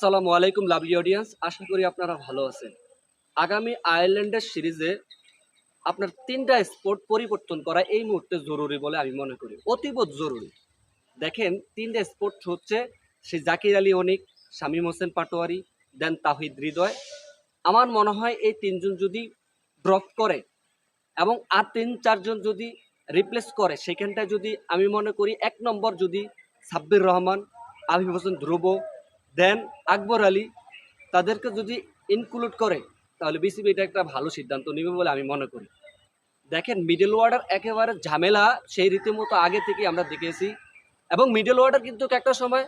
আসসালামু আলাইকুম lovely audience, আশা করি আপনারা ভালো আছেন। আগামী আয়ারল্যান্ডের সিরিজে আপনার তিনটা স্পোর্ট পরিবর্তন করা এই মুহূর্তে জরুরি বলে আমি মনে করি, অতীব জরুরি। দেখেন, তিনটা স্পোর্ট হচ্ছে সে জাকির আলী অনিক, শামীম হোসেন পাটোয়ারি, দেন তাহিদ হৃদয়। আমার মনে হয় এই তিনজন যদি ড্রপ করে এবং আর তিন চারজন যদি রিপ্লেস করে, সেখানটায় যদি আমি মনে করি এক নম্বর যদি সাব্বির রহমান, আবিব হোসেন ধ্রুব, দেন আকবর আলী, তাদেরকে যদি ইনক্লুড করে, তাহলে বিসিবি এটা একটা ভালো সিদ্ধান্ত নেবে বলে আমি মনে করি। দেখেন, মিডল ওয়ার্ডার একেবারে ঝামেলা, সেই রীতিমতো আগে থেকে আমরা দেখেছি। এবং মিডল ওয়ার্ডার কিন্তু একটা সময়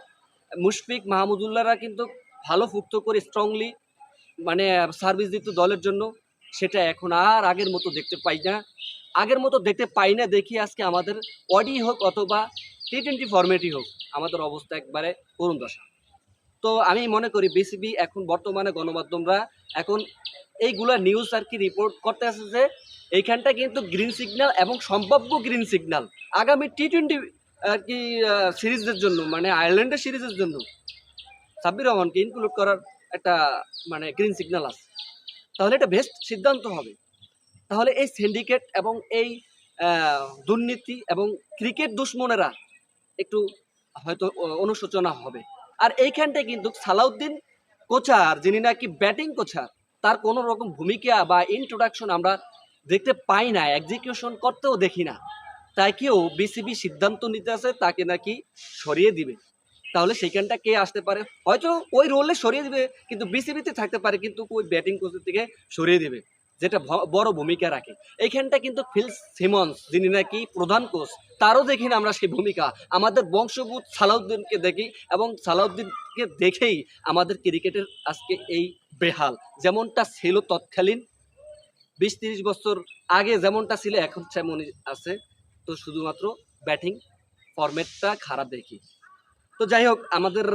মুশফিক মাহমুদুল্লাহরা কিন্তু ভালো ফুটতো করে স্ট্রংলি, মানে সার্ভিস দিত দলের জন্য। সেটা এখন আর আগের মতো দেখতে পাই না। দেখি আজকে আমাদের ওডি হোক অথবা টি-20 ফরম্যাটই হোক, আমাদের অবস্থা একবারে করুণ দশা। তো আমি মনে করি বিসিবি এখন বর্তমানে গণমাধ্যমরা এখন এইগুলা নিউজ আর কি রিপোর্ট করতে আছে যে এইখানটা কিন্তু গ্রিন সিগন্যাল এবং সম্ভাব্য গ্রিন সিগন্যাল আগামী টি-20 আর কি সিরিজের জন্য, মানে আয়ারল্যান্ডের সিরিজের জন্য সাব্বির রহমানকে ইনক্লুড করার একটা মানে গ্রিন সিগন্যাল আছে। তাহলে এটা বেস্ট সিদ্ধান্ত হবে। তাহলে এই সিন্ডিকেট এবং এই দুর্নীতি এবং ক্রিকেট দুশ্মনেরা একটু হয়তো অনুশোচনা হবে। আর এইখানটায় কিন্তু সালাউদ্দিন কোচার, যিনি নাকি ব্যাটিং কোচার, তার কোনো রকম ভূমিকা বা ইন্ট্রোডাকশন আমরা দেখতে পাই না, এক্সিকিউশন করতেও দেখি না। তাই কেউ বিসিবি সিদ্ধান্ত নিতে আছে তাকে নাকি সরিয়ে দিবে। তাহলে সেইখানটা কে আসতে পারে? হয়তো ওই রোলে সরিয়ে দিবে, কিন্তু বিসিবিতে থাকতে পারে, কিন্তু ওই ব্যাটিং কোচের থেকে সরিয়ে দিবে, যেটা বড় ভূমিকা রাখে। এইখানটা কিন্তু ফিল সিমন্স, যিনি নাকি প্রধান কোচ, তারও দেখি না আমরা সেই ভূমিকা। আমাদের বংশভূত সালাউদ্দিনকে দেখি, এবং সালাউদ্দিনকে দেখেই আমাদের ক্রিকেটের আজকে এই বেহাল। যেমনটা ছিল তৎকালীন 20-30 বছর আগে, যেমনটা ছিল এখন তেমনই আছে। তো শুধুমাত্র ব্যাটিং ফরম্যাটটা খারাপ দেখি। তো যাই হোক, আমাদের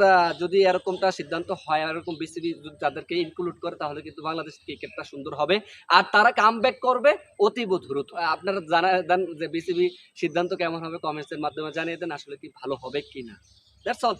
যদি এরকমটা সিদ্ধান্ত হয়, এরকম বিসিবি যদি তাদেরকে ইনক্লুড করে, তাহলে কিন্তু বাংলাদেশ ক্রিকেটটা সুন্দর হবে। আর তারা কামব্যাক করবে অতীব দ্রুত। আপনারা জানা দেন যে বিসিবি সিদ্ধান্ত কেমন হবে, কমেন্টসের মাধ্যমে জানিয়ে দেন আসলে কি ভালো হবে কিনা। That's all.